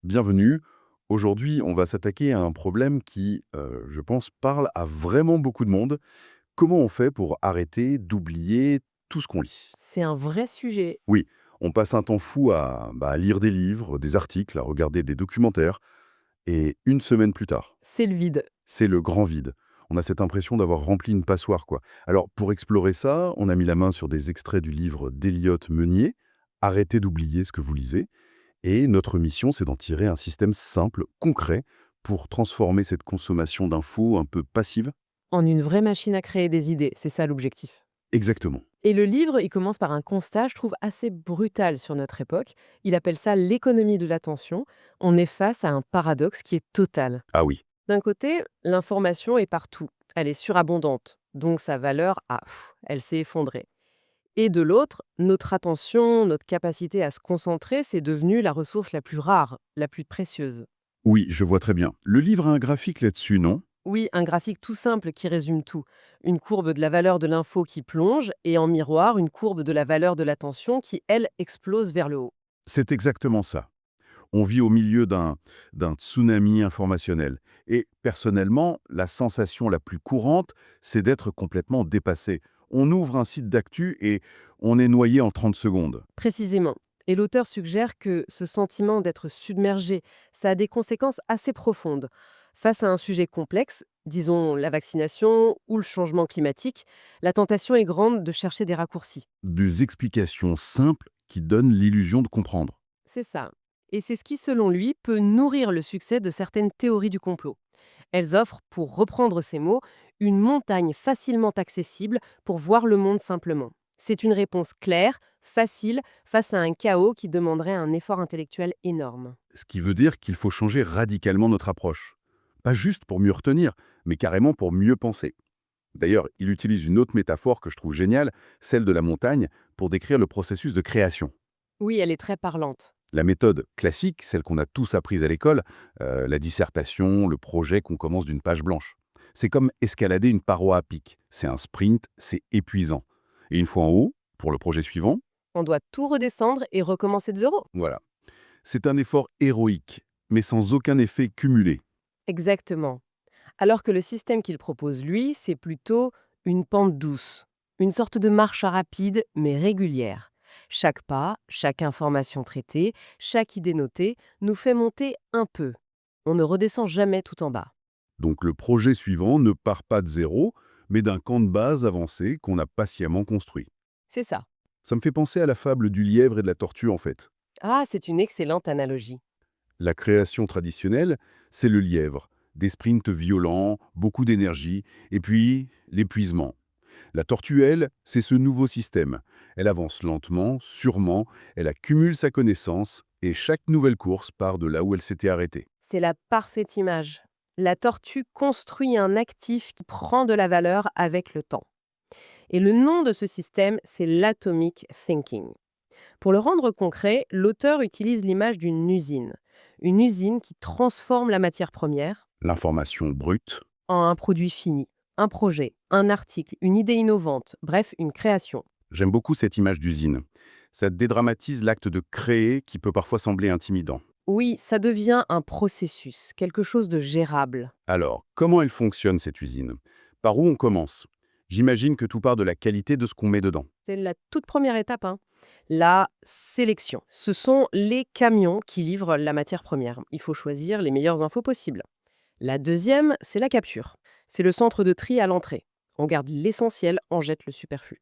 Bienvenue. Aujourd'hui, on va s'attaquer à un problème qui, je pense, parle à vraiment beaucoup de monde. Comment on fait pour arrêter d'oublier tout ce qu'on lit? C'est un vrai sujet. Oui, on passe un temps fou à lire des livres, des articles, à regarder des documentaires, et une semaine plus tard, C'est le vide. c'est le grand vide. On a cette impression d'avoir rempli une passoire, quoi. Alors, pour explorer ça, on a mis la main sur des extraits du livre d'Eliott Meunier, Arrêtez d'oublier ce que vous lisez. Et notre mission, c'est d'en tirer un système simple, concret, pour transformer cette consommation d'infos un peu passive. En une vraie machine à créer des idées, c'est ça l'objectif. Exactement. Et le livre, il commence par un constat, je trouve, assez brutal sur notre époque. Il appelle ça l'économie de l'attention. On est face à un paradoxe qui est total. Ah oui. D'un côté, l'information est partout. Elle est surabondante. Donc sa valeur, elle s'est effondrée. Et de l'autre, notre attention, notre capacité à se concentrer, c'est devenu la ressource la plus rare, la plus précieuse. Oui, je vois très bien. Le livre a un graphique là-dessus, non? Oui, un graphique tout simple qui résume tout. Une courbe de la valeur de l'info qui plonge et en miroir, une courbe de la valeur de l'attention qui, elle, explose vers le haut. C'est exactement ça. On vit au milieu d'un tsunami informationnel. Et personnellement, la sensation la plus courante, c'est d'être complètement dépassé. On ouvre un site d'actu et on est noyé en 30 secondes. Précisément. Et l'auteur suggère que ce sentiment d'être submergé, ça a des conséquences assez profondes. Face à un sujet complexe, disons la vaccination ou le changement climatique, la tentation est grande de chercher des raccourcis. Des explications simples qui donnent l'illusion de comprendre. C'est ça. Et c'est ce qui, selon lui, peut nourrir le succès de certaines théories du complot. Elles offrent, pour reprendre ses mots, une montagne facilement accessible pour voir le monde simplement. C'est une réponse claire, facile, face à un chaos qui demanderait un effort intellectuel énorme. Ce qui veut dire qu'il faut changer radicalement notre approche. Pas juste pour mieux retenir, mais carrément pour mieux penser. D'ailleurs, il utilise une autre métaphore que je trouve géniale, celle de la montagne, pour décrire le processus de création. Oui, elle est très parlante. La méthode classique, celle qu'on a tous apprise à l'école, la dissertation, le projet qu'on commence d'une page blanche. C'est comme escalader une paroi à pic. C'est un sprint, c'est épuisant. Et une fois en haut, pour le projet suivant, On doit tout redescendre et recommencer de zéro. voilà. C'est un effort héroïque, mais sans aucun effet cumulé. Exactement. Alors que le système qu'il propose, lui, c'est plutôt une pente douce, une sorte de marche rapide mais régulière. Chaque pas, chaque information traitée, chaque idée notée nous fait monter un peu. On ne redescend jamais tout en bas. Donc le projet suivant ne part pas de zéro, mais d'un camp de base avancé qu'on a patiemment construit. C'est ça. Ça me fait penser à la fable du lièvre et de la tortue en fait. Ah, c'est une excellente analogie. La création traditionnelle, c'est le lièvre. Des sprints violents, beaucoup d'énergie, et puis l'épuisement. La tortue, elle, c'est ce nouveau système. Elle avance lentement, sûrement, elle accumule sa connaissance, et chaque nouvelle course part de là où elle s'était arrêtée. C'est la parfaite image. La tortue construit un actif qui prend de la valeur avec le temps. Et le nom de ce système, c'est l'atomic thinking. Pour le rendre concret, l'auteur utilise l'image d'une usine. Une usine qui transforme la matière première L'information brute. en un produit fini. Un projet, un article, une idée innovante, bref, une création. J'aime beaucoup cette image d'usine. Ça dédramatise l'acte de créer qui peut parfois sembler intimidant. Oui, ça devient un processus, quelque chose de gérable. Alors, comment elle fonctionne cette usine? Par où on commence? J'imagine que tout part de la qualité de ce qu'on met dedans. C'est la toute première étape, hein. La sélection. Ce sont les camions qui livrent la matière première. Il faut choisir les meilleures infos possibles. La deuxième, c'est la capture. C'est le centre de tri à l'entrée. On garde l'essentiel, on jette le superflu.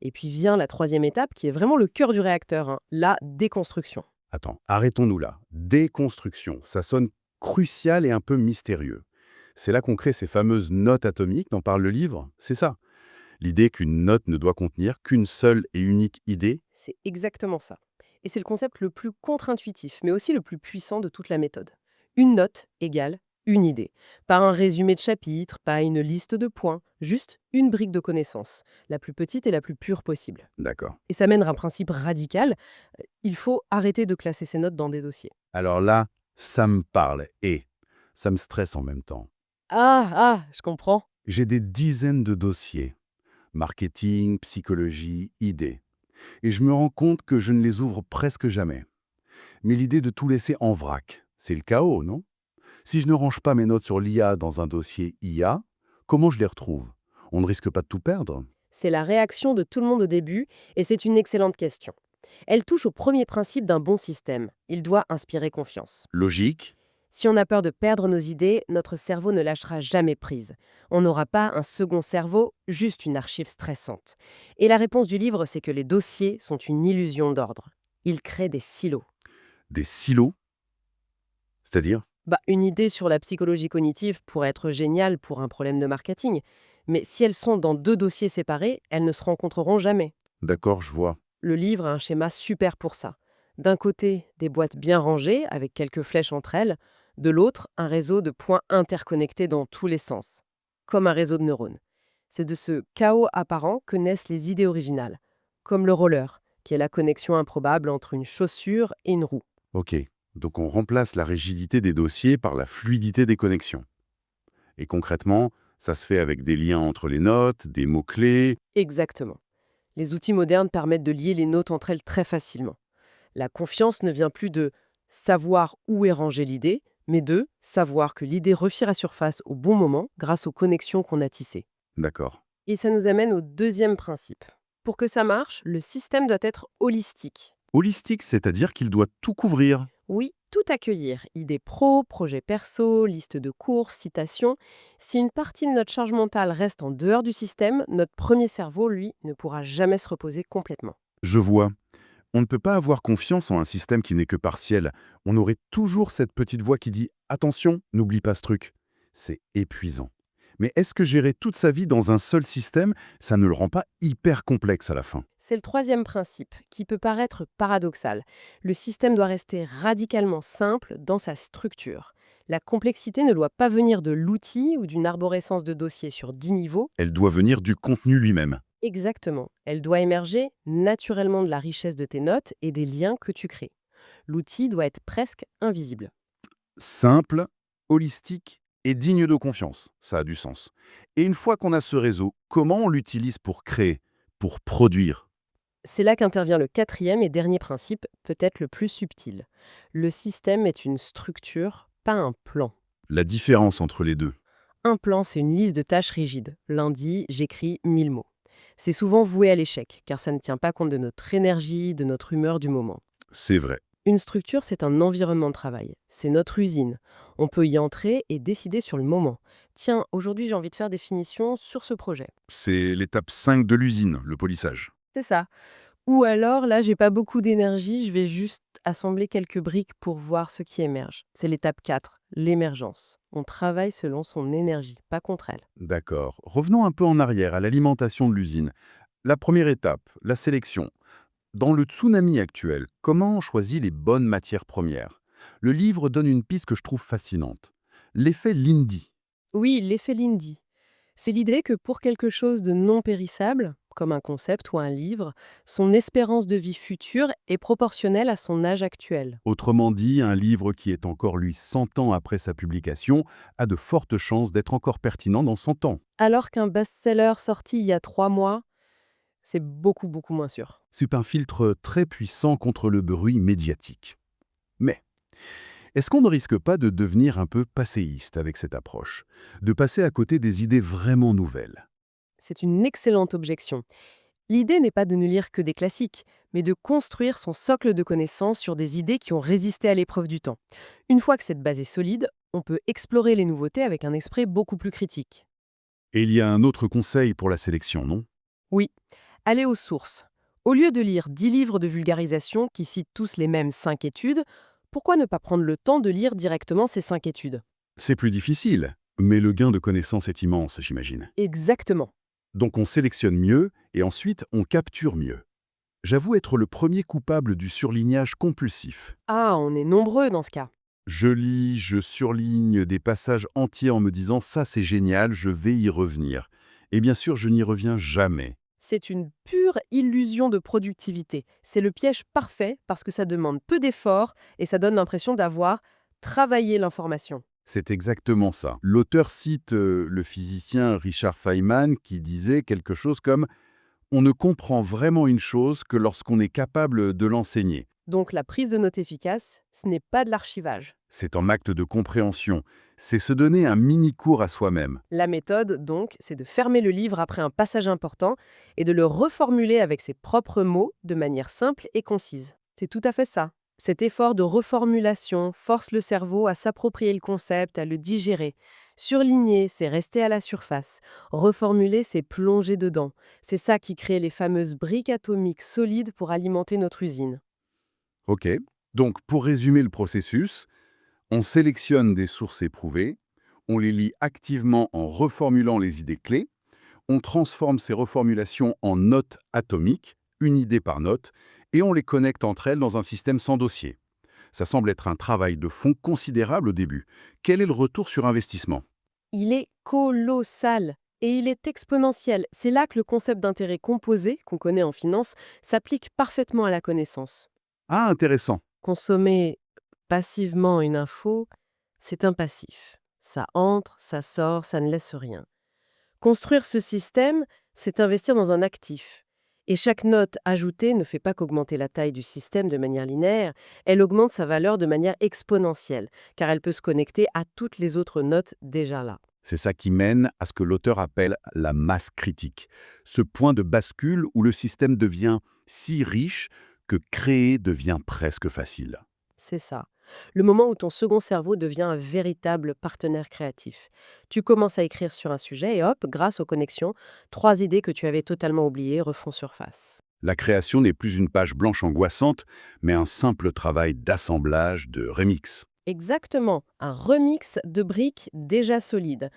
Et puis vient la troisième étape qui est vraiment le cœur du réacteur, hein, la déconstruction. Attends, arrêtons-nous là. Déconstruction, ça sonne crucial et un peu mystérieux. C'est là qu'on crée ces fameuses notes atomiques dont parle le livre, c'est ça. L'idée qu'une note ne doit contenir qu'une seule et unique idée. C'est exactement ça. Et c'est le concept le plus contre-intuitif, mais aussi le plus puissant de toute la méthode. Une note égale une idée. Pas un résumé de chapitre, pas une liste de points, juste une brique de connaissances, la plus petite et la plus pure possible. D'accord. Et ça mène à un principe radical, il faut arrêter de classer ces notes dans des dossiers. Alors là, ça me parle et ça me stresse en même temps. Je comprends. J'ai des dizaines de dossiers. Marketing, psychologie, idées. Et je me rends compte que je ne les ouvre presque jamais. Mais l'idée de tout laisser en vrac, C'est le chaos, non? Si je ne range pas mes notes sur l'IA dans un dossier IA, comment je les retrouve? On ne risque pas de tout perdre? C'est la réaction de tout le monde au début, et c'est une excellente question. Elle touche au premier principe d'un bon système. Il doit inspirer confiance. Logique. Si on a peur de perdre nos idées, notre cerveau ne lâchera jamais prise. On n'aura pas un second cerveau, juste une archive stressante. Et la réponse du livre, c'est que les dossiers sont une illusion d'ordre. Ils créent des silos. Des silos, c'est-à-dire? Une idée sur la psychologie cognitive pourrait être géniale pour un problème de marketing, mais si elles sont dans deux dossiers séparés, elles ne se rencontreront jamais. D'accord, je vois. Le livre a un schéma super pour ça. D'un côté, des boîtes bien rangées, avec quelques flèches entre elles. De l'autre, un réseau de points interconnectés dans tous les sens, comme un réseau de neurones. C'est de ce chaos apparent que naissent les idées originales, comme le roller, qui est la connexion improbable entre une chaussure et une roue. Ok. Donc on remplace la rigidité des dossiers par la fluidité des connexions. Et concrètement, ça se fait avec des liens entre les notes, des mots-clés. Exactement. Les outils modernes permettent de lier les notes entre elles très facilement. La confiance ne vient plus de savoir où est rangée l'idée, mais de savoir que l'idée refait à surface au bon moment grâce aux connexions qu'on a tissées. D'accord. Et ça nous amène au deuxième principe. Pour que ça marche, le système doit être holistique. Holistique, c'est-à-dire qu'il doit tout couvrir. Oui, tout accueillir. Idées pro, projets perso, liste de courses, citations. Si une partie de notre charge mentale reste en dehors du système, notre premier cerveau, lui, ne pourra jamais se reposer complètement. Je vois. On ne peut pas avoir confiance en un système qui n'est que partiel. On aurait toujours cette petite voix qui dit «Attention, n'oublie pas ce truc». C'est épuisant. Mais est-ce que gérer toute sa vie dans un seul système, ça ne le rend pas hyper complexe à la fin? C'est le troisième principe, qui peut paraître paradoxal. Le système doit rester radicalement simple dans sa structure. La complexité ne doit pas venir de l'outil ou d'une arborescence de dossiers sur 10 niveaux. Elle doit venir du contenu lui-même. Exactement. Elle doit émerger naturellement de la richesse de tes notes et des liens que tu crées. L'outil doit être presque invisible. Simple, holistique et digne de confiance. Ça a du sens. Et une fois qu'on a ce réseau, comment on l'utilise pour créer, pour produire? C'est là qu'intervient le quatrième et dernier principe, peut-être le plus subtil. Le système est une structure, pas un plan. La différence entre les deux. Un plan, c'est une liste de tâches rigides. Lundi, j'écris 1000 mots. C'est souvent voué à l'échec, car ça ne tient pas compte de notre énergie, de notre humeur du moment. C'est vrai. Une structure, c'est un environnement de travail. C'est notre usine. On peut y entrer et décider sur le moment. Tiens, aujourd'hui j'ai envie de faire des finitions sur ce projet. C'est l'étape 5 de l'usine, le polissage. C'est ça. Ou alors, là, j'ai pas beaucoup d'énergie, je vais juste assembler quelques briques pour voir ce qui émerge. C'est l'étape 4, l'émergence. On travaille selon son énergie, pas contre elle. D'accord. Revenons un peu en arrière, à l'alimentation de l'usine. La première étape, la sélection. Dans le tsunami actuel, comment on choisit les bonnes matières premières? Le livre donne une piste que je trouve fascinante. L'effet Lindy. Oui, l'effet Lindy. C'est l'idée que pour quelque chose de non périssable, comme un concept ou un livre, son espérance de vie future est proportionnelle à son âge actuel. Autrement dit, un livre qui est encore, lui, 100 ans après sa publication, a de fortes chances d'être encore pertinent dans 100 ans. Alors qu'un best-seller sorti il y a 3 mois, c'est beaucoup, beaucoup moins sûr. C'est un filtre très puissant contre le bruit médiatique. Mais, est-ce qu'on ne risque pas de devenir un peu passéiste avec cette approche? De passer à côté des idées vraiment nouvelles? C'est une excellente objection. L'idée n'est pas de ne lire que des classiques, mais de construire son socle de connaissances sur des idées qui ont résisté à l'épreuve du temps. Une fois que cette base est solide, on peut explorer les nouveautés avec un esprit beaucoup plus critique. Et il y a un autre conseil pour la sélection, non? Oui, aller aux sources. Au lieu de lire 10 livres de vulgarisation qui citent tous les mêmes 5 études, pourquoi ne pas prendre le temps de lire directement ces 5 études? C'est plus difficile, mais le gain de connaissances est immense, j'imagine. Exactement. Donc on sélectionne mieux et ensuite on capture mieux. J'avoue être le premier coupable du surlignage compulsif. Ah, on est nombreux dans ce cas. Je lis, je surligne des passages entiers en me disant «ça c'est génial, je vais y revenir». Et bien sûr, je n'y reviens jamais. C'est une pure illusion de productivité. C'est le piège parfait parce que ça demande peu d'efforts et ça donne l'impression d'avoir travaillé l'information. C'est exactement ça. L'auteur cite le physicien Richard Feynman qui disait quelque chose comme «On ne comprend vraiment une chose que lorsqu'on est capable de l'enseigner». Donc la prise de notes efficace, ce n'est pas de l'archivage. C'est en acte de compréhension. C'est se donner un mini-cours à soi-même. La méthode, donc, c'est de fermer le livre après un passage important et de le reformuler avec ses propres mots de manière simple et concise. C'est tout à fait ça. Cet effort de reformulation force le cerveau à s'approprier le concept, à le digérer. Surligner, c'est rester à la surface. Reformuler, c'est plonger dedans. C'est ça qui crée les fameuses briques atomiques solides pour alimenter notre usine. OK. Donc, pour résumer le processus, on sélectionne des sources éprouvées, on les lit activement en reformulant les idées clés, on transforme ces reformulations en notes atomiques, une idée par note, et on les connecte entre elles dans un système sans dossier. Ça semble être un travail de fond considérable au début. Quel est le retour sur investissement? Il est colossal et il est exponentiel. C'est là que le concept d'intérêt composé, qu'on connaît en finance, s'applique parfaitement à la connaissance. Ah, intéressant. Consommer passivement une info, c'est un passif. Ça entre, ça sort, ça ne laisse rien. Construire ce système, c'est investir dans un actif. Et chaque note ajoutée ne fait pas qu'augmenter la taille du système de manière linéaire, elle augmente sa valeur de manière exponentielle, car elle peut se connecter à toutes les autres notes déjà là. C'est ça qui mène à ce que l'auteur appelle la masse critique. Ce point de bascule où le système devient si riche que créer devient presque facile. C'est ça. Le moment où ton second cerveau devient un véritable partenaire créatif. Tu commences à écrire sur un sujet et hop, grâce aux connexions, trois idées que tu avais totalement oubliées refont surface. La création n'est plus une page blanche angoissante, mais un simple travail d'assemblage, de remix. Exactement, un remix de briques déjà solides.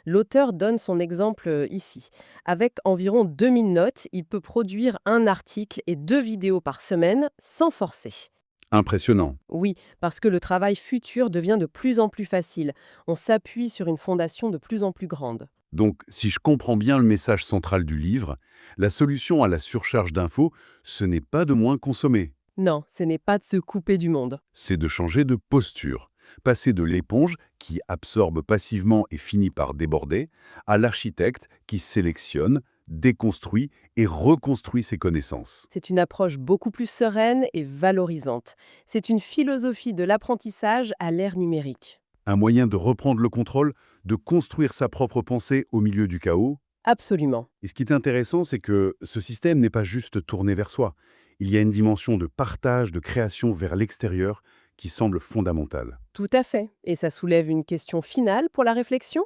L'auteur donne son exemple ici. Avec environ 2000 notes, il peut produire un article et 2 vidéos par semaine sans forcer. Impressionnant. Oui, parce que le travail futur devient de plus en plus facile. On s'appuie sur une fondation de plus en plus grande. Donc, si je comprends bien le message central du livre, la solution à la surcharge d'infos, ce n'est pas de moins consommer, Non, ce n'est pas de se couper du monde. c'est de changer de posture. Passer de l'éponge, qui absorbe passivement et finit par déborder, à l'architecte qui sélectionne, déconstruit et reconstruit ses connaissances. C'est une approche beaucoup plus sereine et valorisante. C'est une philosophie de l'apprentissage à l'ère numérique. Un moyen de reprendre le contrôle, de construire sa propre pensée au milieu du chaos. Absolument. Et ce qui est intéressant, c'est que ce système n'est pas juste tourné vers soi. Il y a une dimension de partage, de création vers l'extérieur qui semble fondamentale. Tout à fait. Et ça soulève une question finale pour la réflexion.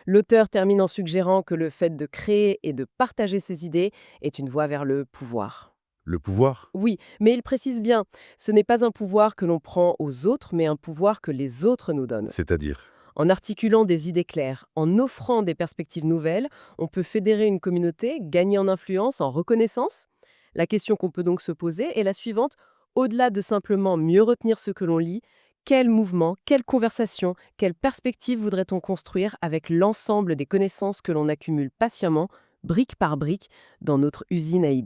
L'auteur termine en suggérant que le fait de créer et de partager ses idées est une voie vers le pouvoir. Le pouvoir, Oui, mais il précise bien, ce n'est pas un pouvoir que l'on prend aux autres, mais un pouvoir que les autres nous donnent. c'est-à-dire, En articulant des idées claires, en offrant des perspectives nouvelles, on peut fédérer une communauté, gagner en influence, en reconnaissance. La question qu'on peut donc se poser est la suivante. Au-delà de simplement mieux retenir ce que l'on lit, quel mouvement, quelle conversation, quelle perspective voudrait-on construire avec l'ensemble des connaissances que l'on accumule patiemment, brique par brique, dans notre usine à idées?